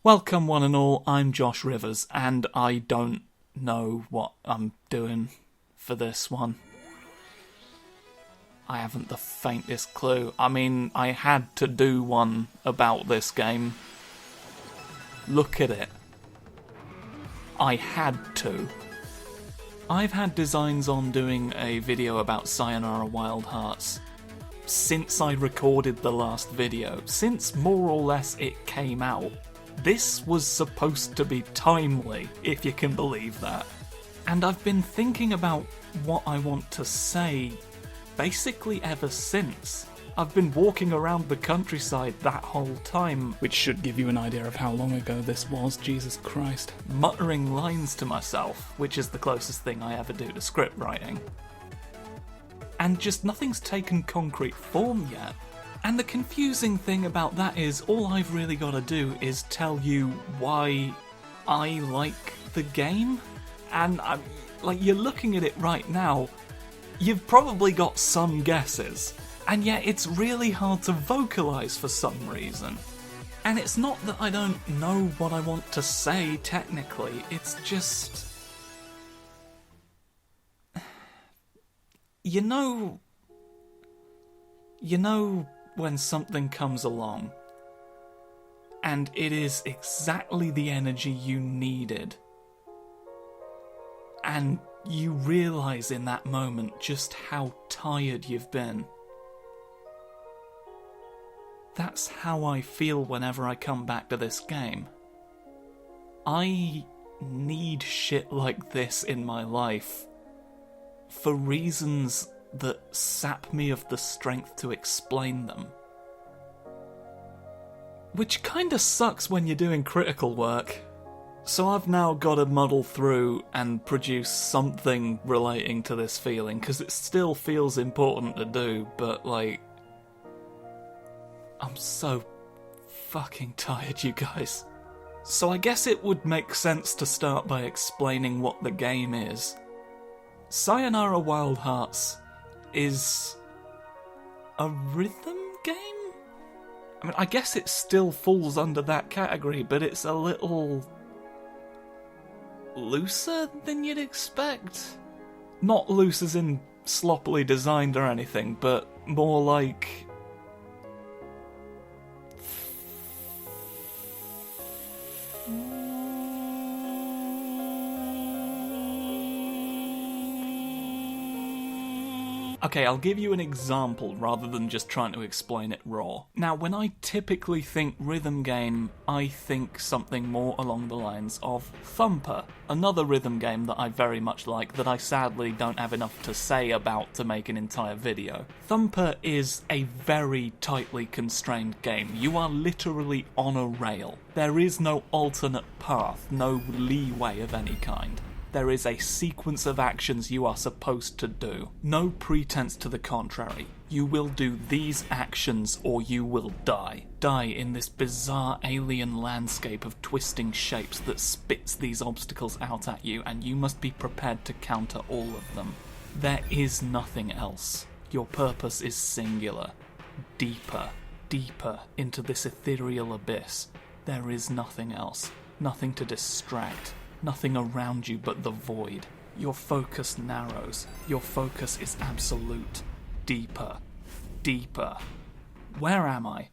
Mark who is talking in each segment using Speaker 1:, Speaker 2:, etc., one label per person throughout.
Speaker 1: Welcome one and all, I'm Josh Rivers, and I don't know what I'm doing for this one. I haven't the faintest clue. I mean, I had to do one about this game. Look at it. I had to. I've had designs on doing a video about Sayonara Wild Hearts since I recorded the last video, since more or less it came out. This was supposed to be timely, if you can believe that. And I've been thinking about what I want to say basically ever since. I've been walking around the countryside that whole time, which should give you an idea of how long ago this was, Jesus Christ, muttering lines to myself, which is the closest thing I ever do to script writing. And just nothing's taken concrete form yet. And the confusing thing about that is all I've really got to do is tell you why I like the game. And you're looking at it right now, you've probably got some guesses. And yet it's really hard to vocalise for some reason. And it's not that I don't know what I want to say technically, it's just... You know when something comes along and it is exactly the energy you needed, and you realise in that moment just how tired you've been. That's how I feel whenever I come back to this game. I need shit like this in my life for reasons that sap me of the strength to explain them. Which kinda sucks when you're doing critical work. So I've now got to muddle through and produce something relating to this feeling, because it still feels important to do, but I'm so fucking tired, you guys. So I guess it would make sense to start by explaining what the game is. Sayonara Wild Hearts is a rhythm game? I mean, I guess it still falls under that category, but it's a little looser than you'd expect. Not loose as in sloppily designed or anything, but more like... Okay, I'll give you an example rather than just trying to explain it raw. Now, when I typically think rhythm game, I think something more along the lines of Thumper, another rhythm game that I very much like that I sadly don't have enough to say about to make an entire video. Thumper is a very tightly constrained game. You are literally on a rail. There is no alternate path, no leeway of any kind. There is a sequence of actions you are supposed to do. No pretense to the contrary. You will do these actions or you will die. Die in this bizarre alien landscape of twisting shapes that spits these obstacles out at you, and you must be prepared to counter all of them. There is nothing else. Your purpose is singular. Deeper, deeper into this ethereal abyss. There is nothing else. Nothing to distract. Nothing around you but the void. Your focus narrows. Your focus is absolute. Deeper. Deeper. Where am I?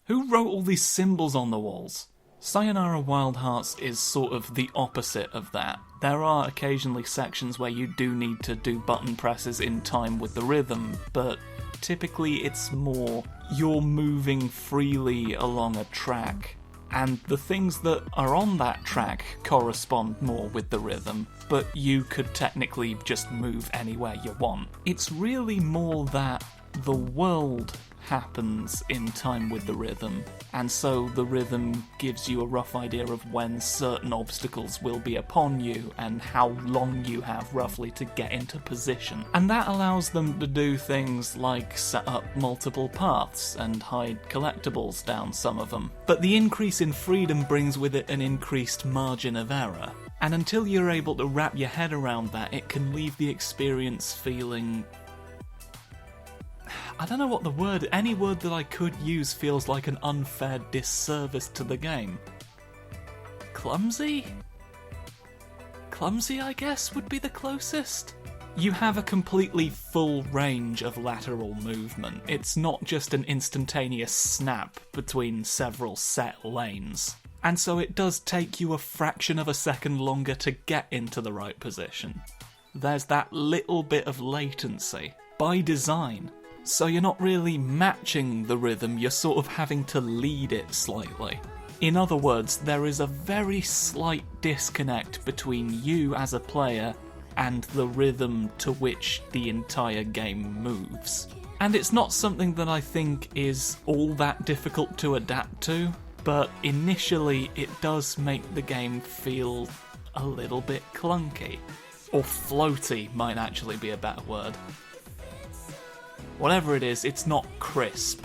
Speaker 1: Who wrote all these symbols on the walls? Sayonara Wild Hearts is sort of the opposite of that. There are occasionally sections where you do need to do button presses in time with the rhythm, but typically it's more you're moving freely along a track. And the things that are on that track correspond more with the rhythm, but you could technically just move anywhere you want. It's really more that the world happens in time with the rhythm, and so the rhythm gives you a rough idea of when certain obstacles will be upon you and how long you have roughly to get into position. And that allows them to do things like set up multiple paths and hide collectibles down some of them. But the increase in freedom brings with it an increased margin of error. And until you're able to wrap your head around that, it can leave the experience feeling... I don't know what the word... Any word that I could use feels like an unfair disservice to the game. Clumsy? Clumsy, I guess, would be the closest. You have a completely full range of lateral movement. It's not just an instantaneous snap between several set lanes. And so it does take you a fraction of a second longer to get into the right position. There's that little bit of latency, by design. So you're not really matching the rhythm, you're sort of having to lead it slightly. In other words, there is a very slight disconnect between you as a player and the rhythm to which the entire game moves. And it's not something that I think is all that difficult to adapt to, but initially it does make the game feel a little bit clunky. Or floaty might actually be a better word. Whatever it is, it's not crisp.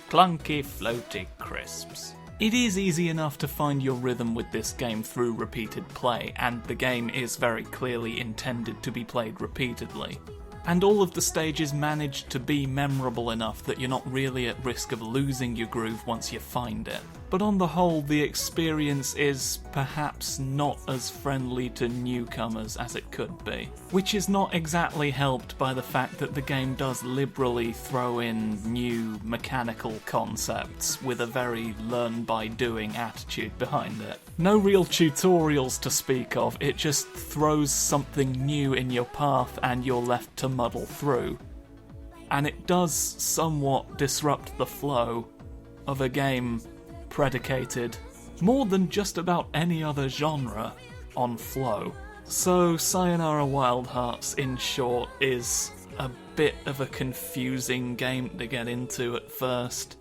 Speaker 1: Clunky, floaty crisps. It is easy enough to find your rhythm with this game through repeated play, and the game is very clearly intended to be played repeatedly. And all of the stages manage to be memorable enough that you're not really at risk of losing your groove once you find it. But on the whole, the experience is perhaps not as friendly to newcomers as it could be. Which is not exactly helped by the fact that the game does liberally throw in new mechanical concepts with a very learn-by-doing attitude behind it. No real tutorials to speak of, it just throws something new in your path and you're left to muddle through. And it does somewhat disrupt the flow of a game predicated, more than just about any other genre, on flow. So Sayonara Wild Hearts, in short, is a bit of a confusing game to get into at first,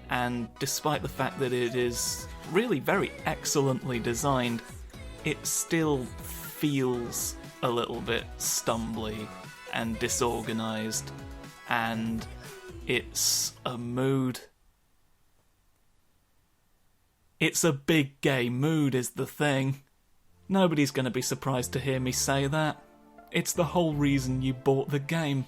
Speaker 1: and despite the fact that it is really very excellently designed, it still feels a little bit stumbly and disorganised, and it's a mood. It's a big gay mood is the thing. Nobody's going to be surprised to hear me say that. It's the whole reason you bought the game.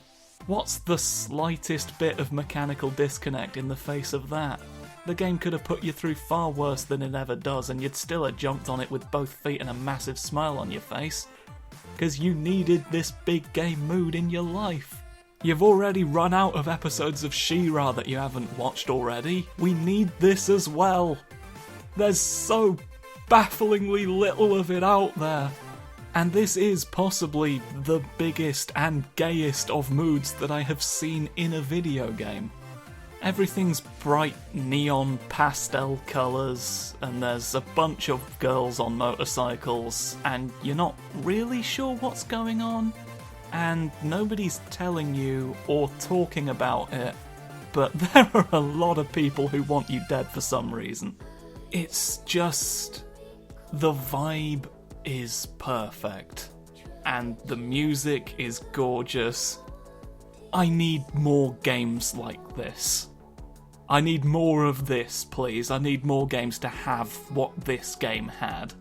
Speaker 1: What's the slightest bit of mechanical disconnect in the face of that? The game could have put you through far worse than it ever does, and you'd still have jumped on it with both feet and a massive smile on your face. Because you needed this big gay mood in your life. You've already run out of episodes of She-Ra that you haven't watched already. We need this as well. There's so bafflingly little of it out there. And this is possibly the biggest and gayest of moods that I have seen in a video game. Everything's bright neon pastel colours, and there's a bunch of girls on motorcycles, and you're not really sure what's going on, and nobody's telling you or talking about it, but there are a lot of people who want you dead for some reason. It's just... the vibe is perfect, and the music is gorgeous. I need more games like this. I need more of this, please. I need more games to have what this game had.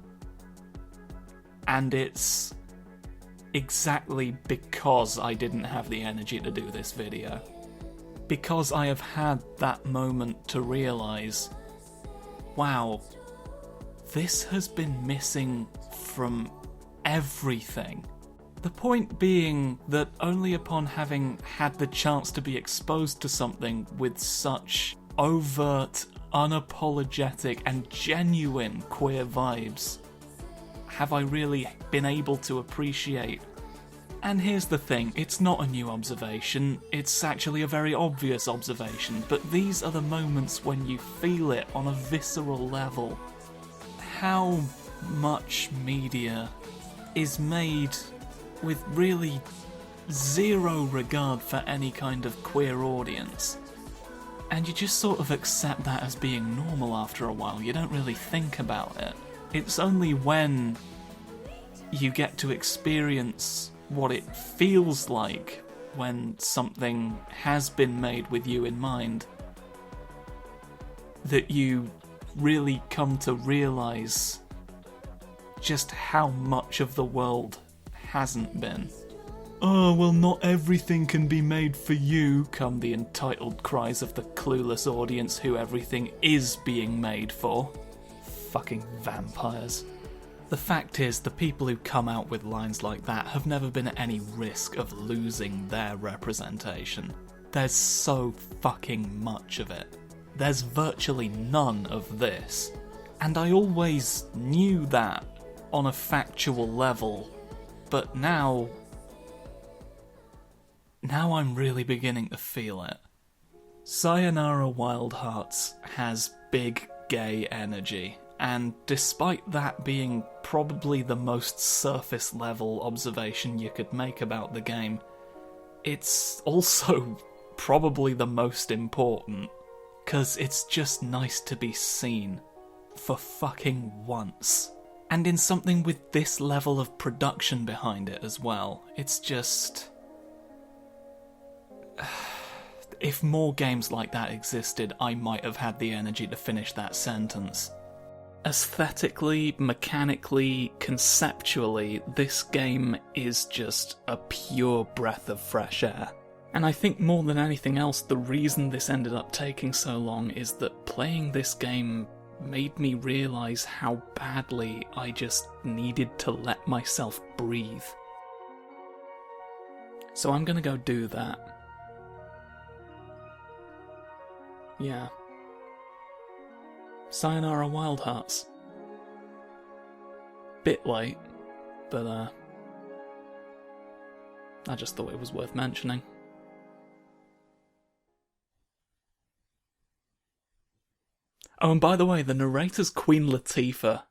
Speaker 1: And it's exactly because I didn't have the energy to do this video. Because I have had that moment to realise, wow, this has been missing from everything. The point being that only upon having had the chance to be exposed to something with such overt, unapologetic and genuine queer vibes have I really been able to appreciate. And here's the thing, it's not a new observation, it's actually a very obvious observation, but these are the moments when you feel it on a visceral level. How much media is made with really zero regard for any kind of queer audience. And you just sort of accept that as being normal after a while, you don't really think about it. It's only when you get to experience what it feels like when something has been made with you in mind that you really come to realise just how much of the world hasn't been. "Oh, well, not everything can be made for you," come the entitled cries of the clueless audience who everything is being made for. Fucking vampires. The fact is, the people who come out with lines like that have never been at any risk of losing their representation. There's so fucking much of it. There's virtually none of this. And I always knew that on a factual level, but now I'm really beginning to feel it. Sayonara Wild Hearts has big gay energy, and despite that being probably the most surface level observation you could make about the game, it's also probably the most important, 'cause it's just nice to be seen. For fucking once. And in something with this level of production behind it as well. It's just... If more games like that existed, I might have had the energy to finish that sentence. Aesthetically, mechanically, conceptually, this game is just a pure breath of fresh air. And I think more than anything else, the reason this ended up taking so long is that playing this game made me realise how badly I just needed to let myself breathe. So I'm gonna go do that. Yeah. Sayonara Wild Hearts. Bit late, but I just thought it was worth mentioning. Oh, and by the way, the narrator's Queen Latifah,